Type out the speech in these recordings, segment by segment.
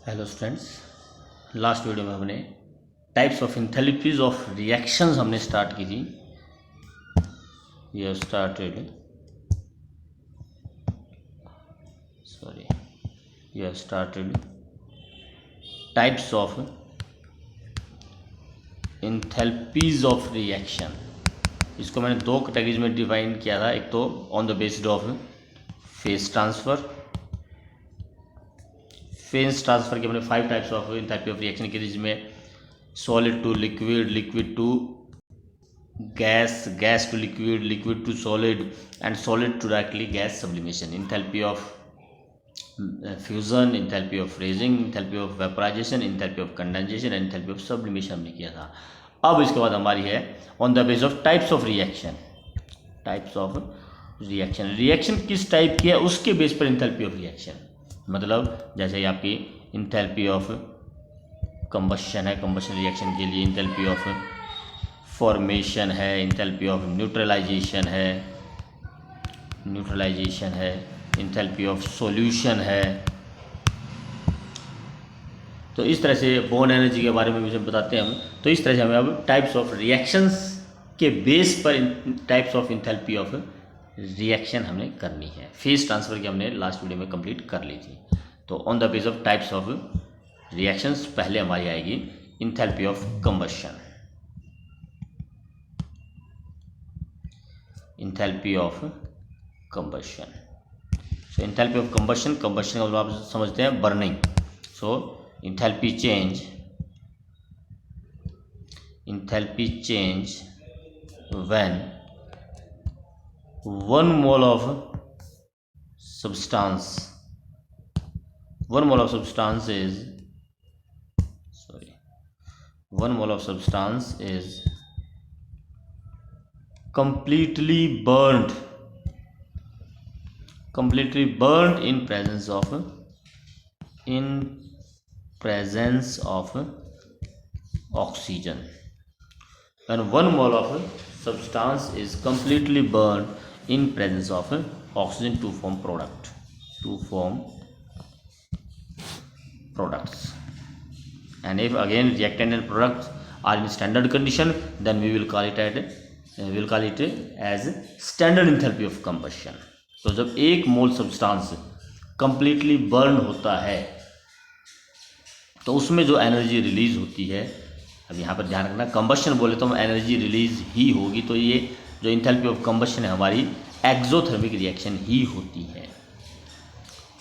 Hello students, last video में हमने types of enthalpies of reactions हमने स्टार्ट की थी। ये started types of enthalpies of reaction. इसको मैंने दो कैटेगरीज में डिवाइड किया था। एक तो on the basis of phase transfer के हमने 5 types of enthalpy of reaction की थी, जिसमें solid to liquid, liquid to gas, gas to liquid, liquid to solid and solid to directly gas sublimation, enthalpy of fusion, enthalpy of freezing, enthalpy of vaporization, enthalpy of condensation and enthalpy of sublimation हमने किया था। अब इसके बाद हमारी है on the base of types of reaction. Reaction किस type की है उसके बेस पर इंथैल्पी ऑफ रिएक्शन, मतलब जैसे आपकी इंथैल्पी ऑफ कंबशन है, कंबशन रिएक्शन के लिए इंथैल्पी ऑफ फॉर्मेशन है, इंथैल्पी ऑफ न्यूट्रलाइजेशन है, इंथैल्पी ऑफ सॉल्यूशन है। तो इस तरह से बोन एनर्जी के बारे में भी जब बताते हैं हम, तो इस तरह से हमें अब टाइप्स ऑफ रिएक्शंस के बेस पर types of enthalpy of reaction हमें करनी है। फेज ट्रांसफ़र की हमने लास्ट वीडियो में कंप्लीट कर ली थी। तो on the base of types of reactions पहले हमारी आएगी enthalpy of combustion. Enthalpy of combustion, so enthalpy of combustion का मतलब आप समझते हैं burning. So enthalpy change when 1 mole of substance is completely burned in presence of oxygen. When 1 mole of substance is completely burned in presence of oxygen to form products, and if again reactant and products are in standard condition, then we will call it as standard enthalpy of combustion. तो जब 1 मोल substance completely burn होता है तो उसमें जो energy release होती है, अब यहाँ पर ध्यान रखना, कंबशन बोले तो हम एनर्जी रिलीज ही होगी, तो ये जो इंथैल्पी ऑफ कंबशन है हमारी एक्सोथर्मिक रिएक्शन ही होती है।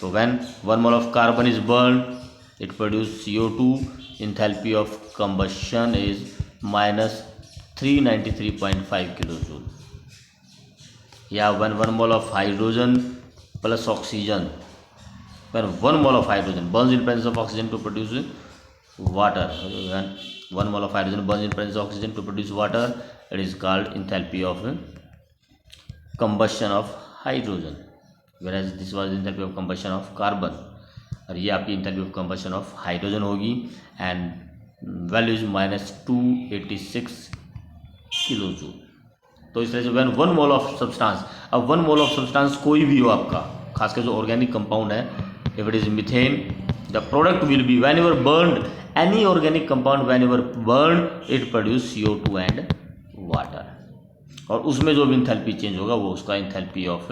तो when 1 mole of carbon is burn it produce CO2, enthalpy of combustion is -393.5 kilojoule. या when 1 mole of hydrogen plus oxygen, when 1 mole of hydrogen burns in presence of oxygen to produce water, when 1 mole of hydrogen burns in presence of oxygen to produce water, it is called enthalpy of combustion of hydrogen, whereas this was enthalpy of combustion of carbon, और ये आपकी enthalpy of combustion of hydrogen होगी and value is -286 kilojoule. तो इस तरह से when 1 mole of substance, अब 1 mole of substance कोई भी हो आपका, खासकर जो ऑर्गेनिक कंपाउंड है, if it is methane, the product will be whenever burned, any organic compound whenever burned it produce CO2 and water, और उसमें जो भी इंथैल्पी चेंज होगा वो उसका इंथैल्पी ऑफ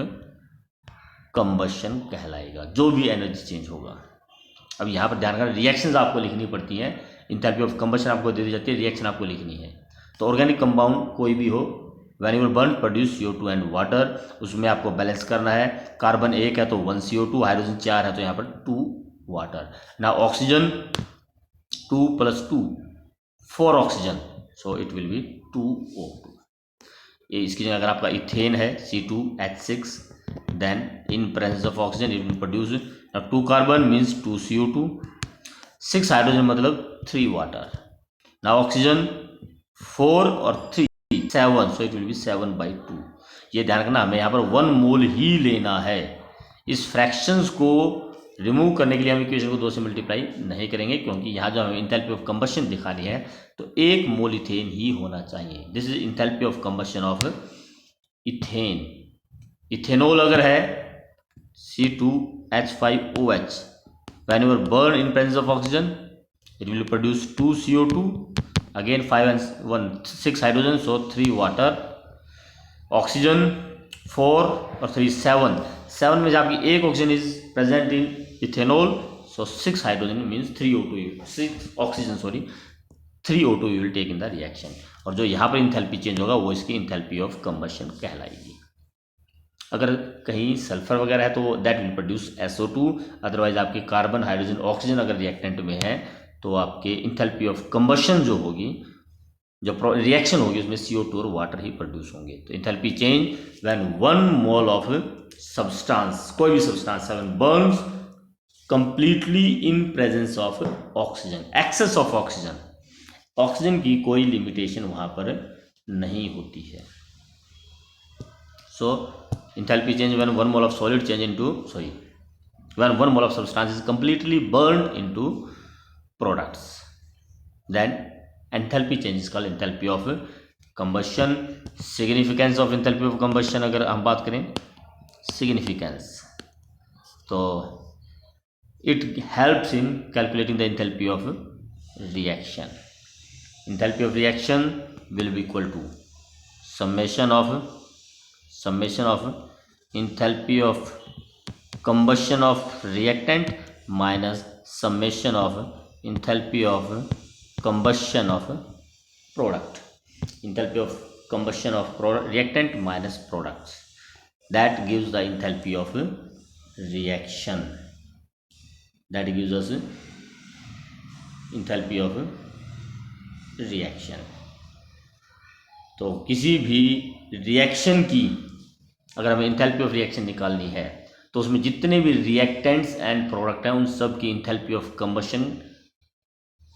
कंबशन कहलाएगा, जो भी एनर्जी चेंज होगा। अब यहाँ पर ध्यान रखना, रिएक्शंस आपको लिखनी पड़ती हैं। इंथैल्पी ऑफ कंबशन आपको दे दी जाती है, रिएक्शन आपको लिखनी है। तो ऑर्गेनिक कंपाउंड कोई भी हो, whenever burned produce CO2 and water, उसमें आपको बैलेंस करना है। कार्बन 1 है तो 1 CO2, हाइड्रोजन 4 है तो यहाँ पर 2 वाटर। ना oxygen 2 + 2 4 oxygen, so it will be 2O2। ये इसकी जगह अगर आपका इथेन है C2H6, then in presence of oxygen it will produce 2 carbon means 2 CO2, 6 hydrogen मतलब 3 वाटर। ना ऑक्सीजन 4 और 3 7, सो इट विल बी 7/2। ये ध्यान रखना, हमें यहाँ पर 1 मोल ही लेना है। इस फ्रैक्शंस को रिमूव करने के लिए हम इक्वेशन को 2 से मल्टीप्लाई नहीं करेंगे, क्योंकि यहाँ जो हमें इंथैल्पी ऑफ कंबशन दिखानी है तो 1 मोल इथेन ही होना चाहिए। This is enthalpy of combustion of ethane. Ethanol अगर है C2H5OH whenever burn in presence of oxygen it will produce 2 CO2, again 5 and 1 6 hydrogen, so 3 water, oxygen 4 और 3 7 में जब आपकी एक oxygen is present in ethanol, so 6 hydrogen means 3 O2, 6 oxygen sorry 3 O2 you will take in the reaction, और जो यहाँ पर enthalpy change होगा वो इसकी इंथैल्पी ऑफ कंबशन कहलाएगी। अगर कहीं सल्फर वगैरह है तो that will produce SO2, otherwise आपके कार्बन हाइड्रोजन ऑक्सीजन अगर रिएक्टेंट में है तो आपके इंथैल्पी ऑफ कंबशन जो होगी, जो रिएक्शन होगी उसमें CO2 और वाटर ही प्रोड्यूस होंगे। तो enthalpy change when 1 mole of substance, कोई भी substance when burns completely in presence of oxygen, excess of oxygen, oxygen की कोई लिमिटेशन वहां पर नहीं होती है। So enthalpy change when 1 mole of solid change into when 1 mole of substance is completely burned into products, then enthalpy change is called enthalpy of combustion। significance of enthalpy of combustion अगर हम बात करें significance, तो it helps in calculating the enthalpy of reaction। enthalpy of reaction will be equal to summation of enthalpy of combustion of reactant minus summation of enthalpy of combustion of product, enthalpy of combustion of reactant minus products, that gives the enthalpy of reaction, that gives us enthalpy of reaction। तो किसी भी reaction की अगर हमें enthalpy of reaction निकालनी है तो उसमें जितने भी रिएक्टेंट्स एंड प्रोडक्ट हैं उन सब की इंथैल्पी ऑफ कंबशन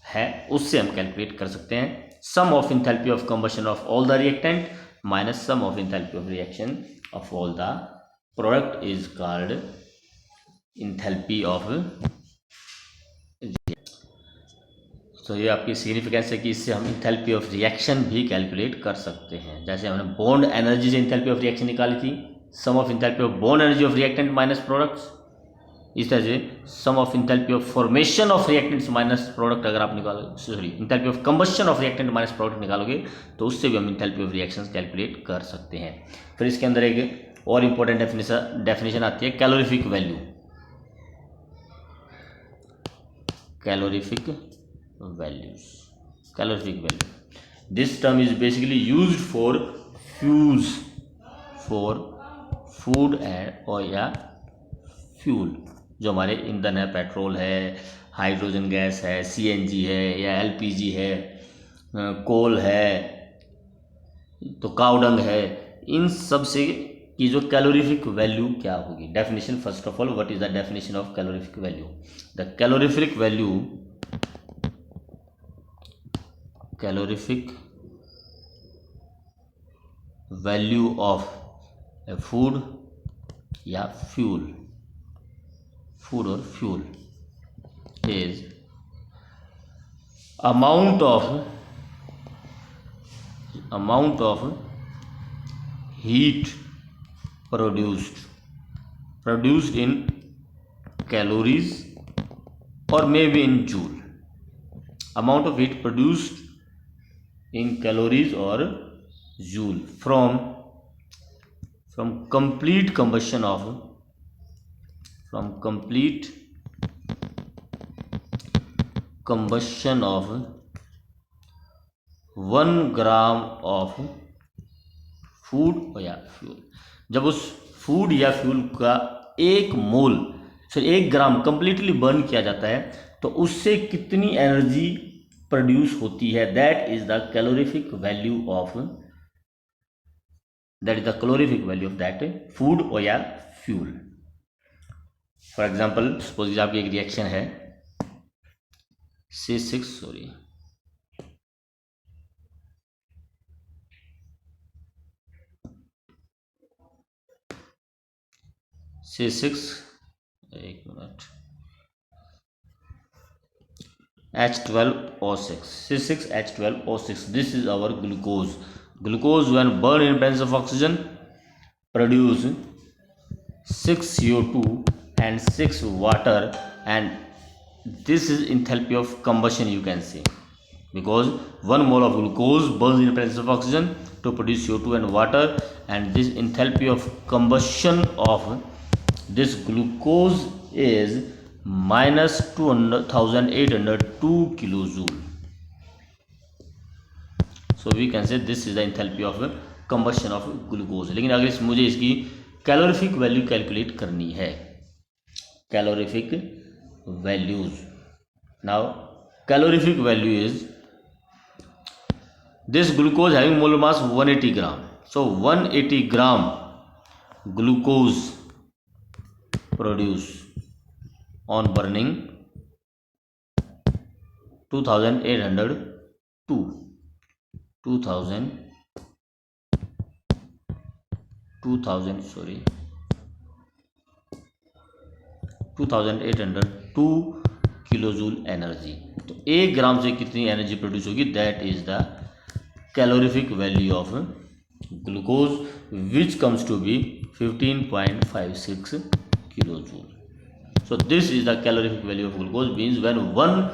है, उससे हम कैलकुलेट कर सकते हैं sum of enthalpy of combustion of all the reactant minus sum of enthalpy of reaction of all the product is called enthalpy of. तो ये आपकी सिग्निफिकेंस है कि इससे हम इंथैल्पी ऑफ रिएक्शन भी कैलकुलेट कर सकते हैं। जैसे हमने बॉन्ड एनर्जी से इंथैल्पी ऑफ रिएक्शन निकाली थी, sum of enthalpy of bond energy of reactant minus products, इस तरह से sum of enthalpy of formation of reactants minus product अगर आप निकालोगे, sorry enthalpy of combustion of reactant minus product निकालोगे तो उससे भी हम इंथैल्पी ऑफ रिएक्शंस कैलकुलेट कर सकते हैं। फिर इसके अंदर एक और इंपॉर्टेंट डेफिनेशन आती है calorific value. calorific values, calorific value, this term is basically used for fuels, for food and or या फ्यूल, जो हमारे ईंधन है, पेट्रोल है, हाइड्रोजन गैस है, CNG है या LPG है, कोल है, तो काउडंग है, इन सब से की जो कैलोरीफिक वैल्यू क्या होगी। Definition, first of all what is the definition of calorific value. The calorific value of A food या फ्यूल, फूड और fuel is amount of heat produced in calories or maybe in joule, amount of heat produced in calories or joule from complete combustion of 1 gram of food या fuel. जब उस food या fuel का 1 मोल, sorry 1 ग्राम completely burn किया जाता है तो उससे कितनी एनर्जी प्रोड्यूस होती है, that is the calorific value of that food और या फ्यूल। फॉर एग्जांपल सपोज आपकी एक रिएक्शन है C6 एक minute H12O6, C6H12O6, this is our glucose when burned in presence of oxygen produce 6 CO2 and 6 water and this is enthalpy of combustion, you can say, because 1 mole of glucose burns in presence of oxygen to produce CO2 and water, and this enthalpy of combustion of this glucose is minus 1802 kilojoule. So we can say this is the enthalpy of combustion of glucose. लेकिन अगर मुझे इसकी calorific value calculate करनी है, calorific values. Now calorific value is this glucose having molar mass 180 gram. So 180 gram glucose produce on burning 2802 2802 kilojoule energy. तो 1 gram से कितनी energy produce होगी, that is the calorific value of glucose which comes to be 15.56 kilojule. So this is the calorific value of glucose, means when 1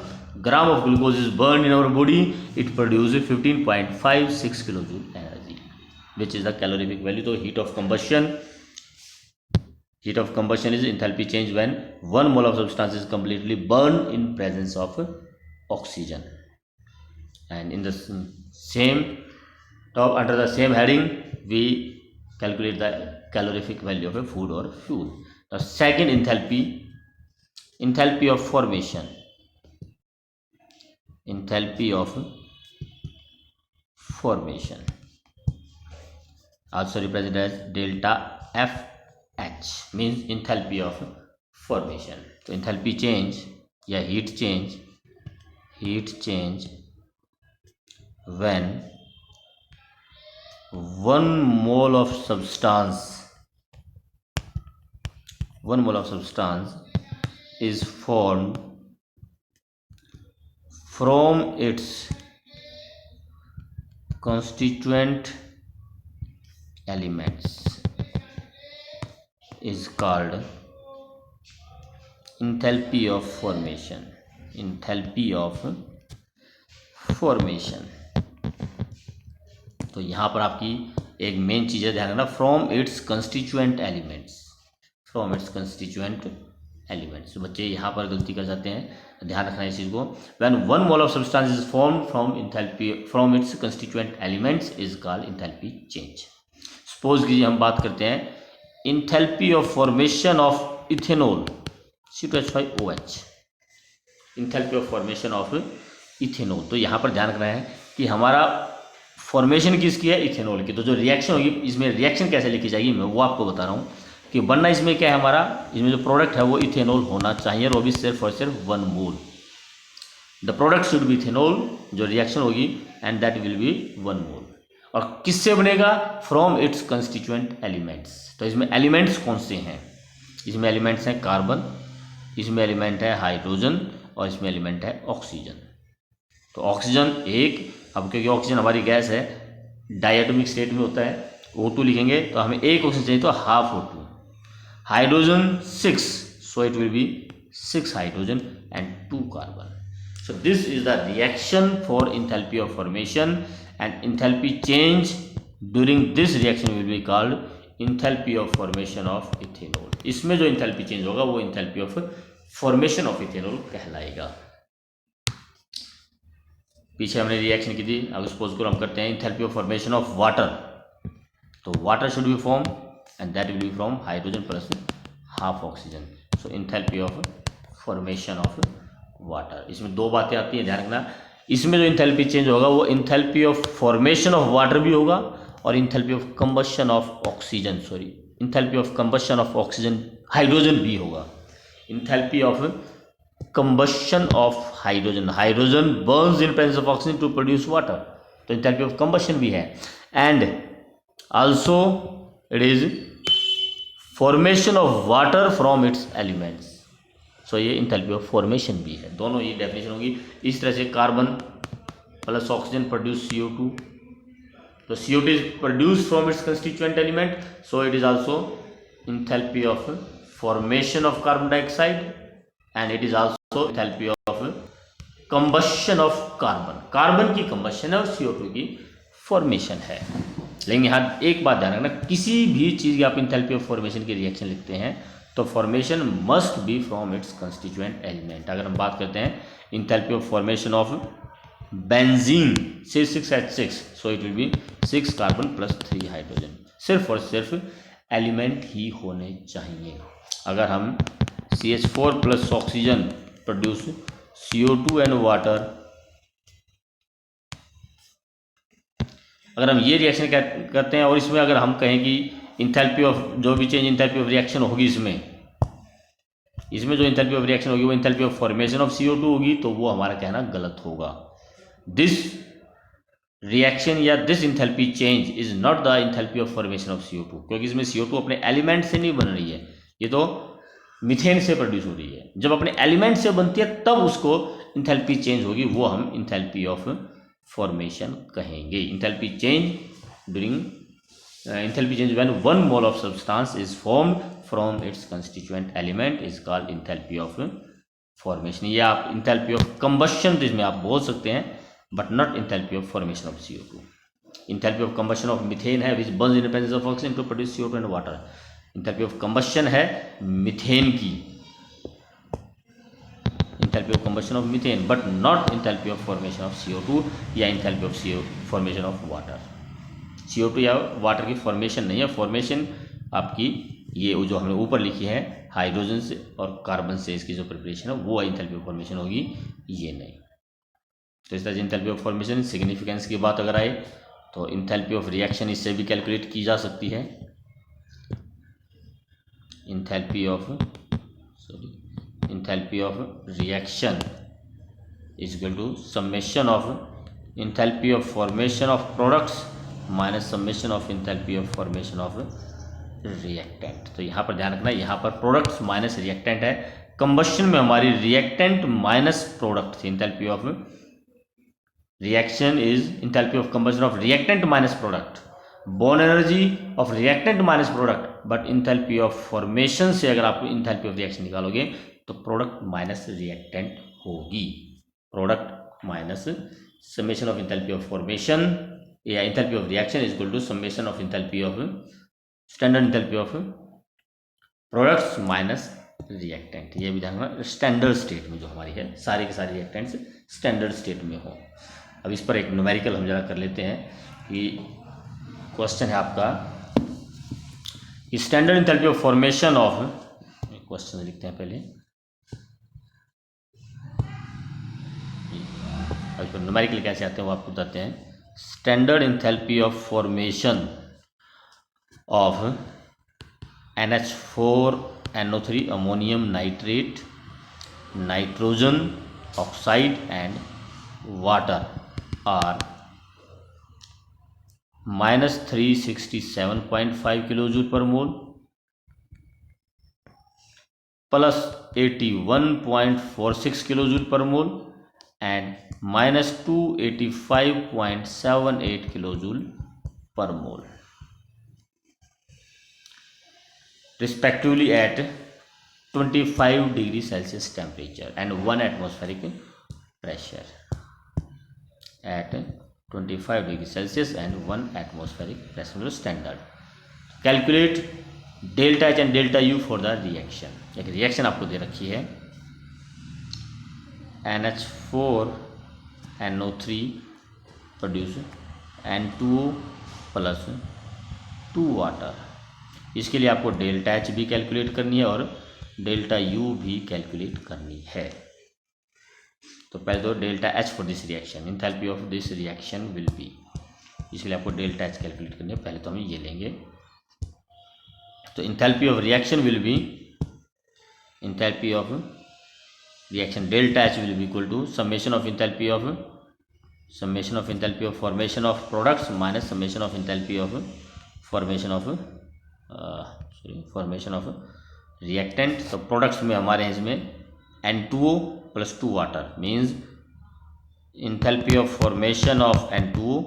gram of glucose is burned in our body, it produces 15.56 kilojoule energy, which is the calorific value. So heat of combustion is enthalpy change when 1 mole of substance is completely burned in presence of oxygen. And in the same top, under the same heading, we calculate the calorific value of a food or fuel. The second enthalpy of formation. Enthalpy of formation, also represented as delta FH, means enthalpy of formation. So enthalpy change या heat change when 1 mole of substance is formed from its constituent elements is called enthalpy of formation. तो यहाँ पर आपकी एक main चीज़ है, ध्यान रखना, from its constituent elements. तो बच्चे यहाँ पर गलती कर जाते हैं, ध्यान रखना इस चीज़ को. When 1 mole of substance is formed from its constituent elements is called enthalpy change. Suppose कीजिए हम बात करते हैं enthalpy of formation of ethanol C2H5OH, enthalpy of formation of ethanol. तो यहाँ पर ध्यान रखना है कि हमारा फॉर्मेशन किसकी है, इथेनॉल की. तो जो रिएक्शन होगी, इसमें रिएक्शन कैसे लिखी जाएगी मैं वो आपको बता रहा हूँ कि बनना इसमें क्या है, हमारा इसमें जो प्रोडक्ट है वो इथेनॉल होना चाहिए, और वो भी सिर्फ और सिर्फ 1 mole. The product should be ethanol, जो रिएक्शन होगी, and that will be 1 mole. और किससे बनेगा, फ्रॉम इट्स कंस्टिट्यूएंट एलिमेंट्स. तो इसमें एलिमेंट्स कौन से हैं, इसमें एलिमेंट्स हैं कार्बन, इसमें एलिमेंट है हाइड्रोजन, और इसमें एलिमेंट है ऑक्सीजन. तो ऑक्सीजन एक, अब क्योंकि ऑक्सीजन हमारी गैस है, डायटोमिक स्टेट में होता है, O2 लिखेंगे तो हमें एक ऑक्सीजन चाहिए, तो half O2. Hydrogen 6, so it will be 6 hydrogen and 2 carbon. So this is the reaction for enthalpy of formation, and enthalpy change during this reaction will be called enthalpy of formation of ethanol. इसमें जो enthalpy change होगा वो enthalpy of formation of ethanol कहलाएगा. पीछे हमने reaction की थी, अब सपोज को हम करते हैं enthalpy of formation of water. तो water should be formed and that will be from hydrogen plus half oxygen. So enthalpy of formation of water. इसमें दो बातें आती हैं, ध्यान रखना. इसमें जो enthalpy change होगा वो enthalpy of formation of water भी होगा, और enthalpy of combustion of oxygen, enthalpy of combustion of oxygen hydrogen भी होगा. Enthalpy of combustion of hydrogen burns in presence of oxygen to produce water. तो enthalpy of combustion भी है, and also it is formation of water from its elements. So ये enthalpy of formation भी है. दोनों ये डेफिनेशन होगी. इस तरह से carbon plus oxygen produce CO2. तो CO2 is produced from its constituent element, so it is also enthalpy of formation of carbon dioxide, and it is also also enthalpy of combustion of carbon, carbon की combustion है और CO2 की formation है। लेकिन यहाँ एक बात ध्यान रखना, किसी भी चीज़ की आप एंथैल्पी ऑफ फॉर्मेशन की रिएक्शन लिखते हैं तो formation must be from its constituent element. अगर हम बात करते हैं enthalpy of formation of benzene C6H6, so it will B 6 carbon plus 3 hydrogen, सिर्फ और सिर्फ एलिमेंट ही होने चाहिए। अगर हम CH4 plus oxygen produce CO2 and water, अगर हम ये रिएक्शन करते हैं और इसमें अगर हम कहें कि इंथैल्पी ऑफ जो भी चेंज इंथैल्पी ऑफ रिएक्शन होगी इसमें जो इंथैल्पी ऑफ रिएक्शन होगी वो enthalpy of formation of CO2 होगी, तो वो हमारा कहना गलत होगा। दिस रिएक्शन या this enthalpy change is not the enthalpy of formation of CO2, क्योंकि इसमें CO2 अपने एलिमेंट से नहीं बन रही है, ये तो मीथेन से प्रोड्यूस हो रही है। जब अपने एलिमेंट से बनती है तब उसको इंथैल्पी चेंज होगी, वो हम इंथैल्पी ऑफ फॉर्मेशन कहेंगे। Enthalpy change during enthalpy change when 1 mole of substance is formed from its constituent element is called enthalpy of formation। ये आप enthalpy of combustion इसमें आप बोल सकते हैं, but not enthalpy of formation of CO2। enthalpy of combustion of methane है which burns in the presence of oxygen to produce CO2 and water। enthalpy of combustion है methane की, enthalpy of combustion of methane, but not enthalpy of formation of CO2 या enthalpy of formation of water। CO2 या water की formation नहीं है, formation आपकी ये जो हमने ऊपर लिखी है हाइड्रोजन से और कार्बन से, इसकी जो प्रिपरेशन है वो एंथैल्पी ऑफ फॉर्मेशन होगी, ये नहीं। तो इस तरह से एंथैल्पी ऑफ फॉर्मेशन सिग्निफिकेंस की बात अगर आए तो एंथैल्पी ऑफ रिएक्शन इससे भी कैलकुलेट की जा सकती है। Enthalpy of reaction is equal to summation of enthalpy of formation of products minus summation of enthalpy of formation of reactant. तो यहाँ पर ध्यान रखना, यहाँ पर प्रोडक्ट्स माइनस रिएक्टेंट है, कंबशन में हमारी रिएक्टेंट माइनस प्रोडक्ट थी। Enthalpy of reaction is enthalpy of combustion of reactant minus product, बोर्न energy of reactant minus product, but enthalpy of formation से अगर आप एंथैल्पी ऑफ रिएक्शन निकालोगे तो प्रोडक्ट माइनस रिएक्टेंट होगी। Product minus summation of enthalpy of formation या enthalpy of reaction is equal to summation of enthalpy of standard enthalpy of products minus reactant. ये भी ध्यान रखना, स्टैंडर्ड स्टेट में जो हमारी है सारे के सारे रिएक्टेंट्स स्टैंडर्ड स्टेट में हो। अब इस पर एक न्यूमेरिकल हम जरा कर लेते हैं कि क्वेश्चन है आपका कि standard enthalpy of formation of, question लिखते हैं पहले, अब इस पर न्यूमेरिकल कैसे आते हैं वो आपको बताते हैं। Standard enthalpy of formation of NH4NO3 ammonium nitrate, nitrogen oxide and water are -367.5 kilojoule per mole plus 81.46 kilojoule per mole and -285.78 kilojoule per mole respectively at 25 degree Celsius temperature and 1 atmospheric pressure at 25 degree Celsius and 1 atmospheric pressure standard. Calculate delta H and delta U for the reaction. एक reaction आपको दे रखी है NH4NO3 produce N2O plus 2 water. इसके लिए आपको delta H भी calculate करनी है और डेल्टा यू भी कैलकुलेट करनी है। तो पहले तो delta H for this reaction, enthalpy of this reaction will B, इसलिए आपको डेल्टा एच कैलकुलेट करनी है। पहले तो हम ये लेंगे, तो enthalpy of reaction will be, enthalpy of reaction delta H will be equal to summation of enthalpy of formation of products minus summation of enthalpy of formation of reactant. तो products में हमारे हैं इसमें N2O plus 2 water means enthalpy of formation of N2O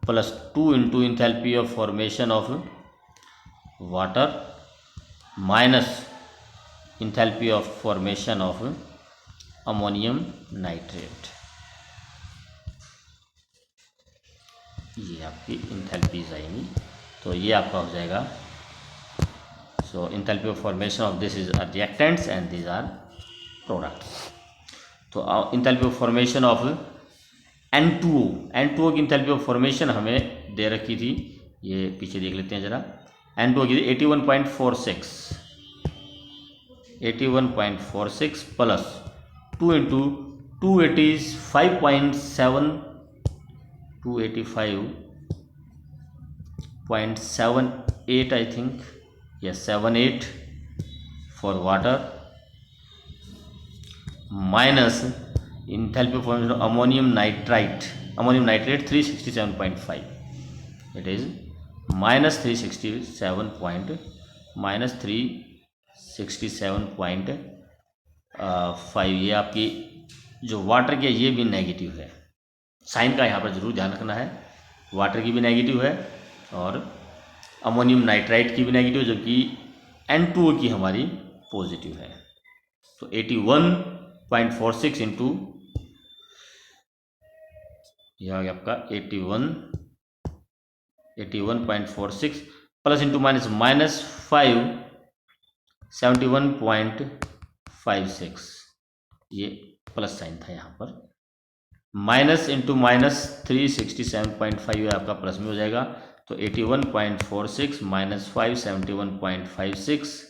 plus 2 into enthalpy of formation of water minus enthalpy of formation of ammonium nitrate. ये आपकी enthalpies आएंगी, तो ये आपका हो जाएगा। So enthalpy of formation of this is reactants and these are products. तो enthalpy of formation of N2O की इंथैल्पी ऑफ फॉर्मेशन हमें दे रखी थी, ये पीछे देख लेते हैं ज़रा। N2O की 81.46 प्लस 2 इंटू 285.78 आई थिंक, या 78 for water, minus enthalpy of formation of ammonium nitrate 367.5, it is minus 367.5। ये आपकी जो वाटर की है ये भी नेगेटिव है, साइन का यहाँ पर जरूर ध्यान रखना है। वाटर की भी नेगेटिव है और अमोनियम नाइट्राइट की भी नेगेटिव, जबकि N2O की हमारी पॉजिटिव है। तो 81.46 इंटू, यह आ गया आपका 81.46 प्लस इंटू माइनस 571.56, ये प्लस साइन था यहाँ पर, माइनस इंटू माइनस 367.5 आपका प्लस में हो जाएगा। तो 81.46 माइनस 571.56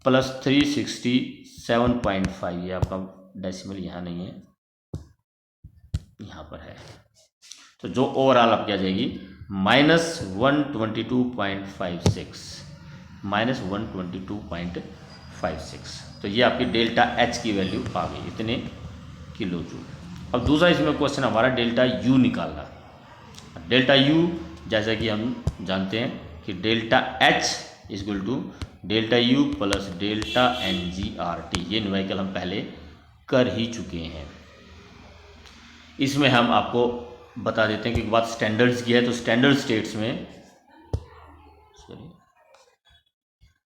प्लस 367.5, ये आपका डेसिमल यहाँ नहीं है, यहाँ पर है। तो जो ओवरऑल आपकी आ जाएगी -122.56। तो ये आपकी डेल्टा एच की वैल्यू आ गई, इतने किलो जूल। अब दूसरा इसमें क्वेश्चन हमारा डेल्टा यू निकालना। डेल्टा यू जैसा कि हम जानते हैं कि delta H equal to delta U plus delta NGRT, ये न्यूमेरिकल हम पहले कर ही चुके हैं। इसमें हम आपको बता देते हैं कि बात स्टैंडर्ड्स की है, तो स्टैंडर्ड स्टेट्स में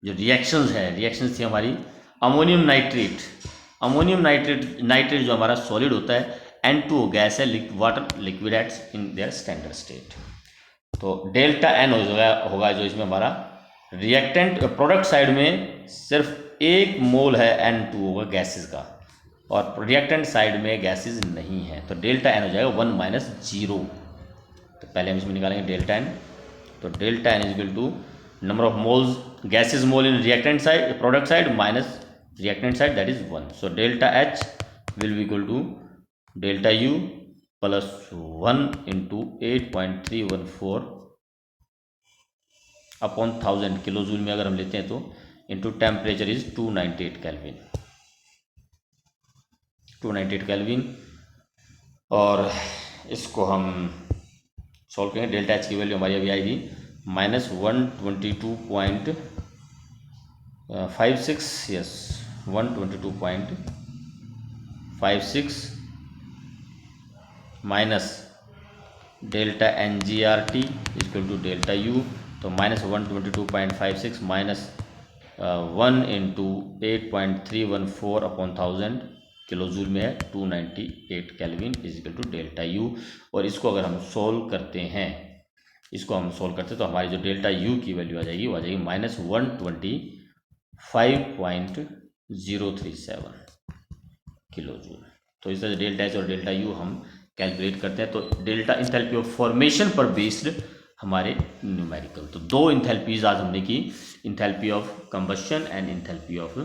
जो रिएक्शंस थी हमारी, अमोनियम नाइट्रेट जो हमारा सॉलिड होता है, N2O गैस है, water liquid it's in their standard state. तो डेल्टा N होगा जो इसमें हमारा रिएक्टेंट प्रोडक्ट साइड में सिर्फ 1 मोल है N2O का गैसेस का, और रिएक्टेंट साइड में गैसेस नहीं है, तो डेल्टा N हो जाएगा 1 - 0। तो पहले हम इसमें निकालेंगे डेल्टा N। तो delta N is equal to number of moles gases mole in reactant side product side minus reactant side, that is 1। So delta H will be equal to delta U plus 1 into 8.314 upon 1000 kilo joule में अगर हम लेते हैं तो, into temperature is 298 kelvin. और इसको हम solve करेंगे। डेल्टा एच की वैल्यू हमारी अभी आई थी -122.56, yes 122.56 minus delta NGRT equal to delta U। तो -122.56 minus 1 into 8.314 upon 1000 kilo joule में है 298 kelvin is equal to delta U। और इसको अगर हम सोल्व करते हैं, तो हमारी जो डेल्टा U की वैल्यू आ जाएगी वो आ जाएगी -125.037 किलो जूल। तो इस तरह डेल्टा H और डेल्टा U हम कैलकुलेट करते हैं। तो डेल्टा इंथैल्पी ऑफ फॉर्मेशन पर बेस्ड हमारे न्यूमेरिकल। तो 2 इंथैल्पीज आज हमने की, enthalpy of combustion and enthalpy of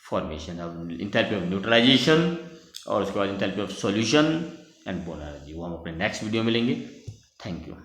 formation, enthalpy of neutralization और उसके बाद enthalpy of solution and bond energy, वो हम अपने नेक्स्ट वीडियो में लेंगे। Thank you.